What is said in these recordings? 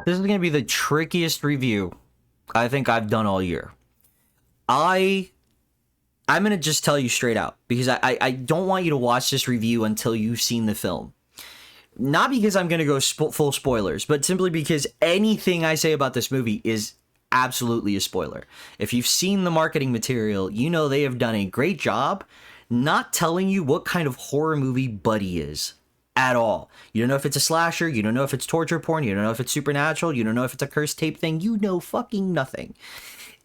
This is going to be the trickiest review I think I've done all year. I'm going to just tell you straight out, because I don't want you to watch this review until you've seen the film. Not because I'm going to go full spoilers, but simply because anything I say about this movie is absolutely a spoiler. If you've seen the marketing material, you know they have done a great job not telling you what kind of horror movie Buddy is at all. You don't know if it's a slasher, you don't know if it's torture porn, you don't know if it's supernatural, you don't know if it's a cursed tape thing, you know fucking nothing.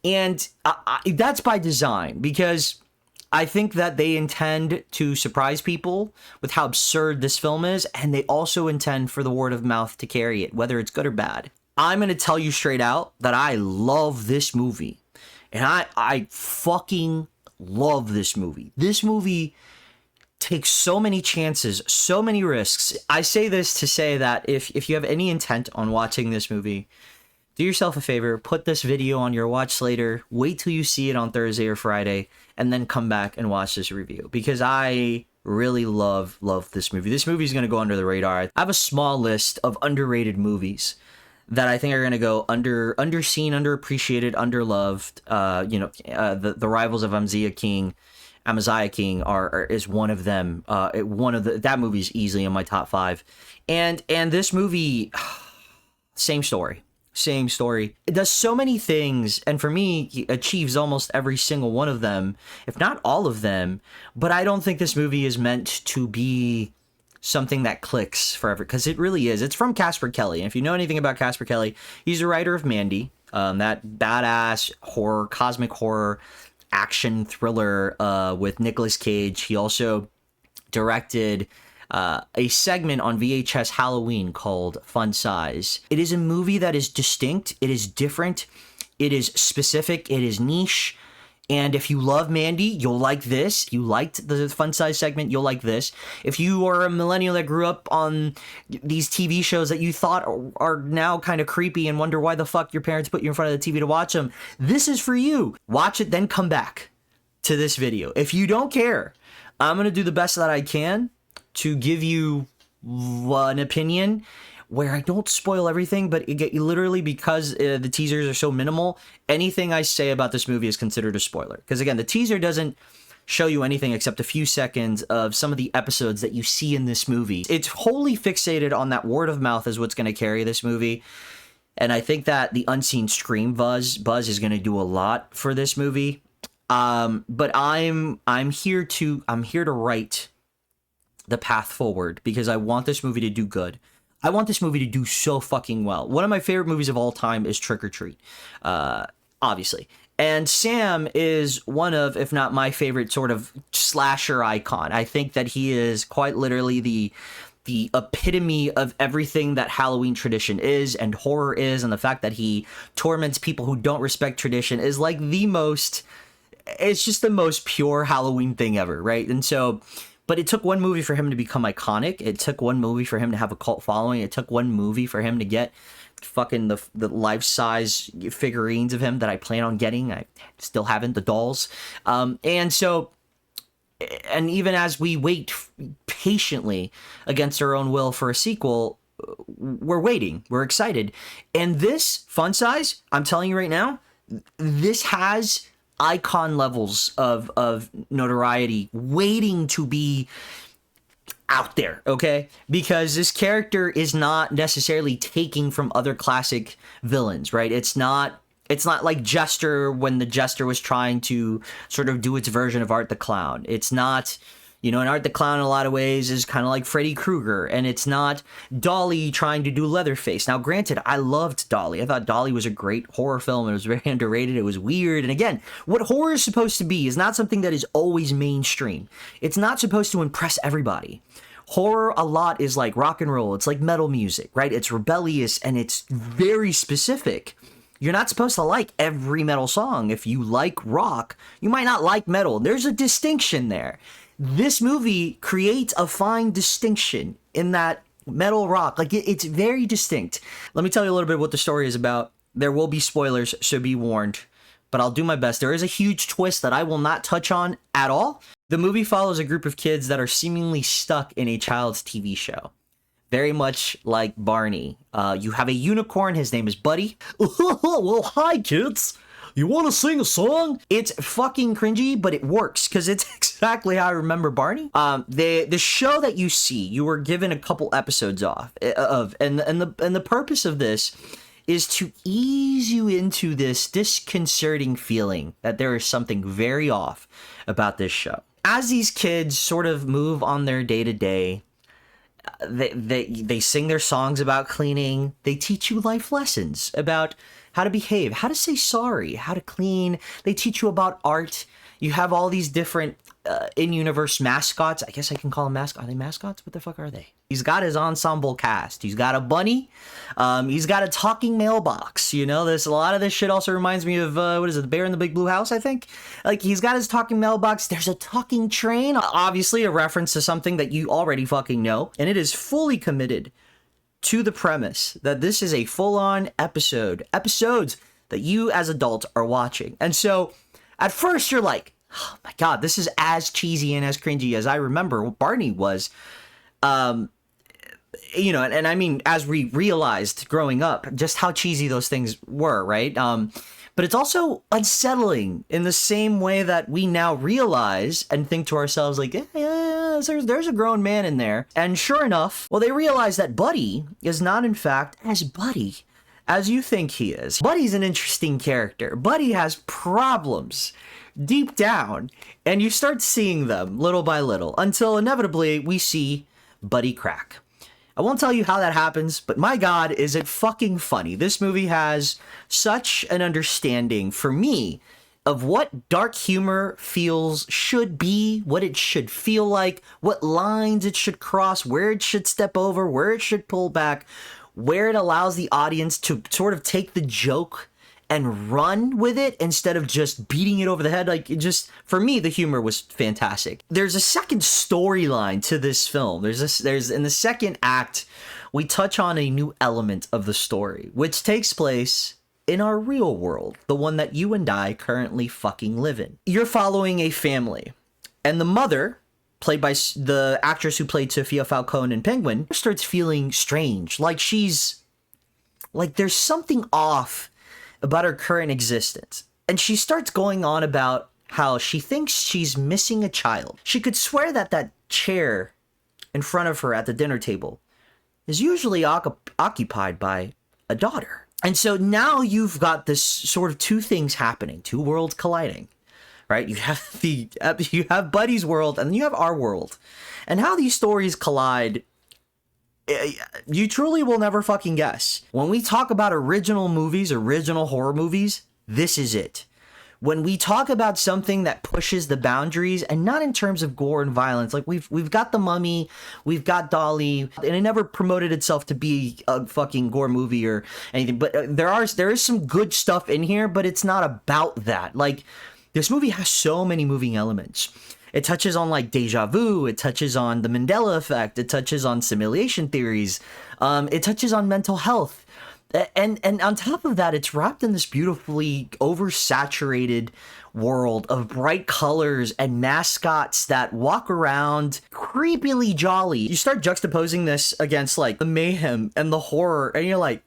And that's by design, because I think that they intend to surprise people with how absurd this film is, and they also intend for the word of mouth to carry it, whether it's good or bad. I'm going to tell you straight out that I love this movie, and I fucking love this movie. This movie takes so many chances, so many risks. I say this to say that if you have any intent on watching this movie, do yourself a favor, put this video on your watch later, wait till you see it on Thursday or Friday, and then come back and watch this review, because I really love this movie. This movie is going to go under the radar. I have a small list of underrated movies that I think are going to go underseen, underappreciated, underloved. The Rivals of Amaziah King is one of them. That movie is easily in my top 5, and this movie, same story. It does so many things, and for me, he achieves almost every single one of them, if not all of them. But I don't think this movie is meant to be something that clicks forever, because it really is. It's from Casper Kelly, and if you know anything about Casper Kelly, he's the writer of Mandy, that badass horror, cosmic horror, action thriller with Nicolas Cage. He also directed a segment on VHS Halloween called Fun Size. It is a movie that is distinct, it is different, it is specific, it is niche, and if you love Mandy, you'll like this. You liked the Fun Size segment, you'll like this. If you are a millennial that grew up on these TV shows that you thought are now kind of creepy and wonder why the fuck your parents put you in front of the TV to watch them, this is for you. Watch it, then come back to this video. If you don't care, I'm going to do the best that I can to give you an opinion where I don't spoil everything, but literally, because the teasers are so minimal, anything I say about this movie is considered a spoiler. Because again, the teaser doesn't show you anything except a few seconds of some of the episodes that you see in this movie. It's wholly fixated on that word of mouth is what's going to carry this movie. And I think that the unseen scream buzz is going to do a lot for this movie. But I'm here to write the path forward, because I want this movie to do good. I want this movie to do so fucking well. One of my favorite movies of all time is Trick or Treat, obviously. And Sam is one of, if not my favorite sort of slasher icon. I think that he is quite literally the epitome of everything that Halloween tradition is and horror is, and the fact that he torments people who don't respect tradition is like it's just the most pure Halloween thing ever, right? And so, but it took one movie for him to become iconic. It took one movie for him to have a cult following. It took one movie for him to get fucking the life-size figurines of him that I plan on getting. I still haven't, the dolls. And so, and even as we wait patiently against our own will for a sequel, we're waiting. We're excited. And this Fun Size, I'm telling you right now, this has icon levels of notoriety waiting to be out there, okay? Because this character is not necessarily taking from other classic villains, right? It's not like Jester, when the Jester was trying to sort of do its version of Art the Clown. It's not, and Art the Clown in a lot of ways is kind of like Freddy Krueger, and it's not Dolly trying to do Leatherface. Now, granted, I loved Dolly. I thought Dolly was a great horror film. It was very underrated. It was weird. And again, what horror is supposed to be is not something that is always mainstream. It's not supposed to impress everybody. Horror a lot is like rock and roll. It's like metal music, right? It's rebellious and it's very specific. You're not supposed to like every metal song. If you like rock, you might not like metal. There's a distinction there. This movie creates a fine distinction in that metal rock. Like, it's very distinct. Let me tell you a little bit what the story is about. There will be spoilers, so be warned. But I'll do my best. There is a huge twist that I will not touch on at all. The movie follows a group of kids that are seemingly stuck in a child's TV show. very much like Barney. You have a unicorn. His name is Buddy. Well, hi, kids. You want to sing a song? It's fucking cringy, but it works because it's exactly how I remember Barney. The show that you see, you were given a couple episodes and the purpose of this is to ease you into this disconcerting feeling that there is something very off about this show. As these kids sort of move on their day to day, they sing their songs about cleaning. They teach you life lessons about how to behave, how to say sorry, how to clean. They teach you about art. You have all these different in-universe mascots. I guess I can call them mascots. Are they mascots? What the fuck are they? He's got his ensemble cast. He's got a bunny. He's got a talking mailbox. You know, a lot of this shit also reminds me of, what is it, The Bear in the Big Blue House, I think? Like, he's got his talking mailbox. There's a talking train. Obviously, a reference to something that you already fucking know. And it is fully committed to the premise that this is a full-on episodes that you as adults are watching. And so, at first, you're like, oh my god, this is as cheesy and as cringy as I remember Barney was. You know, and I mean, as we realized growing up, just how cheesy those things were, right? But it's also unsettling in the same way that we now realize and think to ourselves, like, yeah, there's a grown man in there. And sure enough, well, they realize that Buddy is not, in fact, as Buddy as you think he is. Buddy's an interesting character. Buddy has problems deep down, and you start seeing them little by little until inevitably we see Buddy crack. I won't tell you how that happens, but my god, is it fucking funny. This movie has such an understanding, for me, of what dark humor should be, what it should feel like, what lines it should cross, where it should step over, where it should pull back, where it allows the audience to sort of take the joke and run with it instead of just beating it over the head. Like, it just, for me, the humor was fantastic. There's a second storyline to this film. There's in the second act, we touch on a new element of the story, which takes place in our real world, the one that you and I currently fucking live in. You're following a family, and the mother, played by the actress who played Sofia Falcone in Penguin, starts feeling strange. Like there's something off about her current existence. And she starts going on about how she thinks she's missing a child. She could swear that chair in front of her at the dinner table is usually occupied by a daughter. And so now you've got this sort of two things happening, two worlds colliding, right? You have Buddy's world and then you have our world. And how these stories collide, you truly will never fucking guess. When we talk about original movies, original horror movies, this is it. When we talk about something that pushes the boundaries, and not in terms of gore and violence, like we've got The Mummy, we've got Dolly, and it never promoted itself to be a fucking gore movie or anything, but there is some good stuff in here, but it's not about that. Like, this movie has so many moving elements. It touches on, like, deja vu. It touches on the Mandela effect. It touches on simulation theories. It touches on mental health. And on top of that, it's wrapped in this beautifully oversaturated world of bright colors and mascots that walk around creepily jolly. You start juxtaposing this against, like, the mayhem and the horror, and you're like,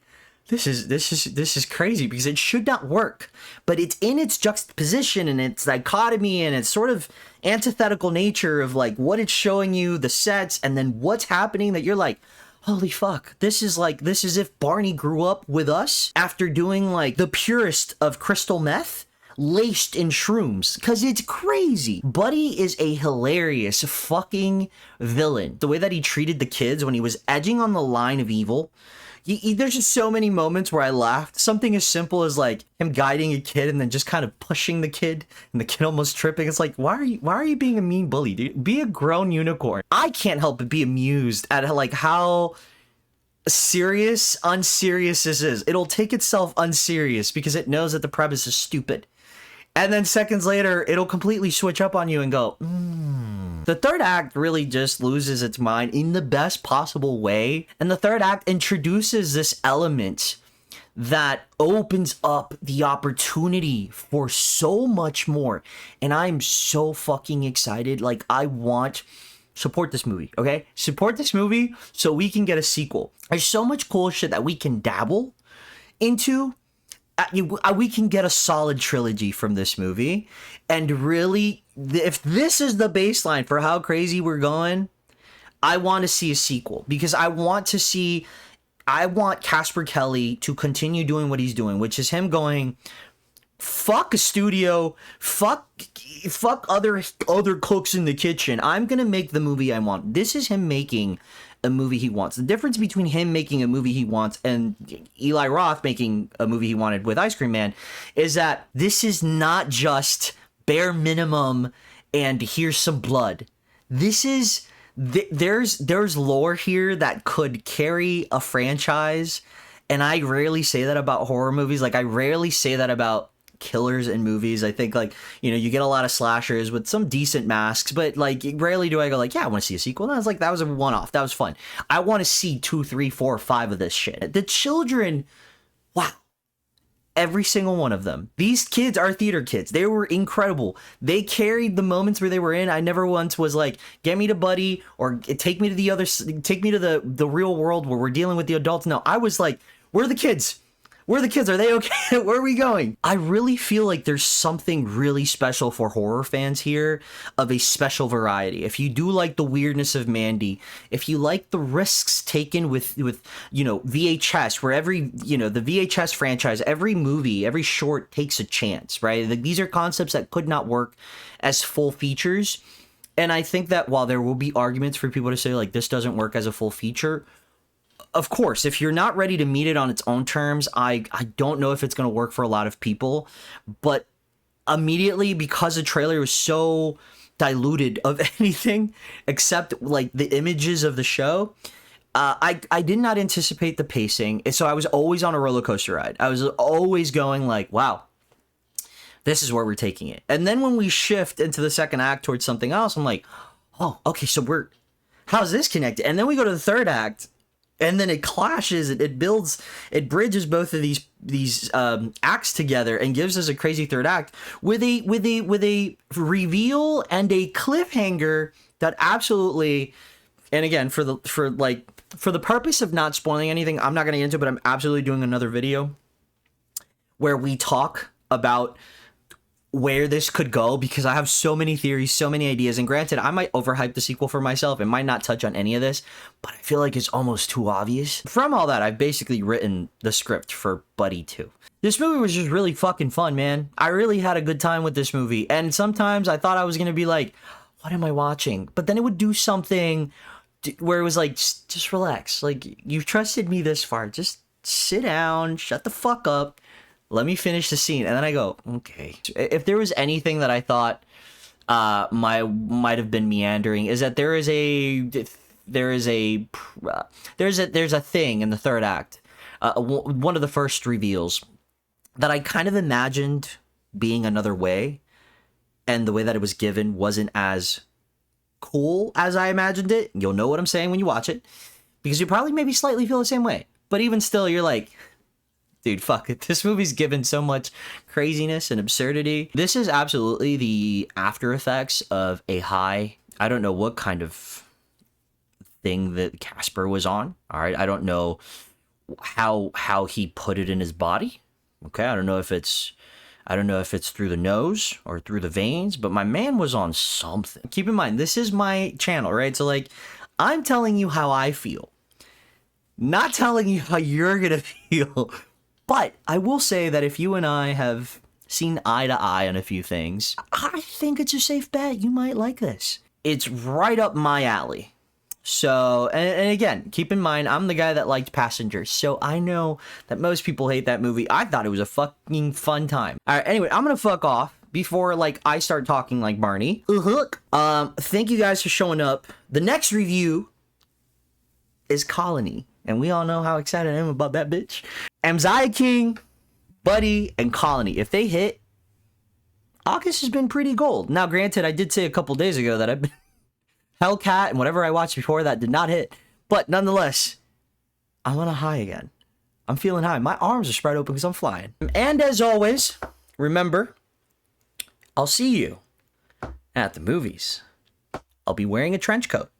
This is crazy because it should not work, but it's in its juxtaposition and its dichotomy and its sort of antithetical nature of, like, what it's showing you, the sets, and then what's happening, that you're like, holy fuck, this is as if Barney grew up with us after doing, like, the purest of crystal meth laced in shrooms, because it's crazy. Buddy is a hilarious fucking villain. The way that he treated the kids when he was edging on the line of evil. There's just so many moments where I laughed. Something as simple as, like, him guiding a kid and then just kind of pushing the kid and the kid almost tripping. It's like, why are you being a mean bully, dude? Be a grown unicorn. I can't help but be amused at, like, how unserious this is. It'll take itself unserious because it knows that the premise is stupid. And then seconds later, it'll completely switch up on you and go, The third act really just loses its mind in the best possible way. And the third act introduces this element that opens up the opportunity for so much more. And I'm so fucking excited. Like, I want support this movie, okay? Support this movie so we can get a sequel. There's so much cool shit that we can dabble into. We can get a solid trilogy from this movie. And really, if this is the baseline for how crazy we're going, I want to see a sequel. Because I want Casper Kelly to continue doing what he's doing, which is him going, fuck a studio, fuck other cooks in the kitchen. I'm gonna make the movie I want. This is him making a movie he wants. The difference between him making a movie he wants and Eli Roth making a movie he wanted with Ice Cream Man is that this is not just bare minimum and here's some blood. This is there's lore here that could carry a franchise, and I rarely say that about horror movies. Like, I rarely say that about killers in movies. I think, like, you know, you get a lot of slashers with some decent masks, but like rarely do I go like, yeah, I want to see a sequel. And I was like, that was a one-off, that was fun. I want to see 2, 3, 4, 5 of this shit. The children, wow, every single one of them. These kids are theater kids. They were incredible. They carried the moments where they were in. I never once was like, get me to Buddy or take me to the real world where we're dealing with the adults. No, I was like, where are the kids? Where are the kids? Are they okay? Where are we going? I really feel like there's something really special for horror fans here, of a special variety. If you do like the weirdness of Mandy, if you like the risks taken with you know, VHS, where every, you know, the VHS franchise, every movie, every short takes a chance, right? Like, these are concepts that could not work as full features. And I think that while there will be arguments for people to say like this doesn't work as a full feature, of course, if you're not ready to meet it on its own terms, I don't know if it's going to work for a lot of people. But immediately, because the trailer was so diluted of anything except like the images of the show, I did not anticipate the pacing. So I was always on a roller coaster ride. I was always going like, wow, this is where we're taking it. And then when we shift into the second act towards something else, I'm like, oh, okay, so how's this connected? And then we go to the third act. And then it clashes, it builds, it bridges both of these acts together and gives us a crazy third act with a reveal and a cliffhanger that absolutely, and again, for the purpose of not spoiling anything, I'm not going to get into it, but I'm absolutely doing another video where we talk about where this could go, because I have so many theories, so many ideas. And granted, I might overhype the sequel for myself and might not touch on any of this, but I feel like it's almost too obvious. From all that, I've basically written the script for Buddy 2. This movie was just really fucking fun, man. I really had a good time with this movie. And sometimes I thought I was going to be like, what am I watching? But then it would do something where it was like, just relax. Like, you've trusted me this far. Just sit down, shut the fuck up. Let me finish the scene. And then I go, okay. If there was anything that I thought might have been meandering, is that there's a thing in the third act, one of the first reveals, that I kind of imagined being another way, and the way that it was given wasn't as cool as I imagined it. You'll know what I'm saying when you watch it, because you probably maybe slightly feel the same way. But even still, you're like, dude, fuck it. This movie's given so much craziness and absurdity. This is absolutely the after effects of a high. I don't know what kind of thing that Casper was on. All right. I don't know how he put it in his body. Okay. I don't know if it's through the nose or through the veins, but my man was on something. Keep in mind, this is my channel, right? So like, I'm telling you how I feel, not telling you how you're going to feel. But I will say that if you and I have seen eye to eye on a few things, I think it's a safe bet you might like this. It's right up my alley. So, and again, keep in mind, I'm the guy that liked Passengers, so I know that most people hate that movie. I thought it was a fucking fun time. All right, anyway, I'm gonna fuck off before, like, I start talking like Barney. Thank you guys for showing up. The next review is Colony, and we all know how excited I am about that bitch. Amziah King, Buddy, and Colony. If they hit, August has been pretty gold. Now, granted, I did say a couple days ago that I've been Hellcat and whatever I watched before that did not hit. But nonetheless, I'm on a high again. I'm feeling high. My arms are spread open because I'm flying. And as always, remember, I'll see you at the movies. I'll be wearing a trench coat.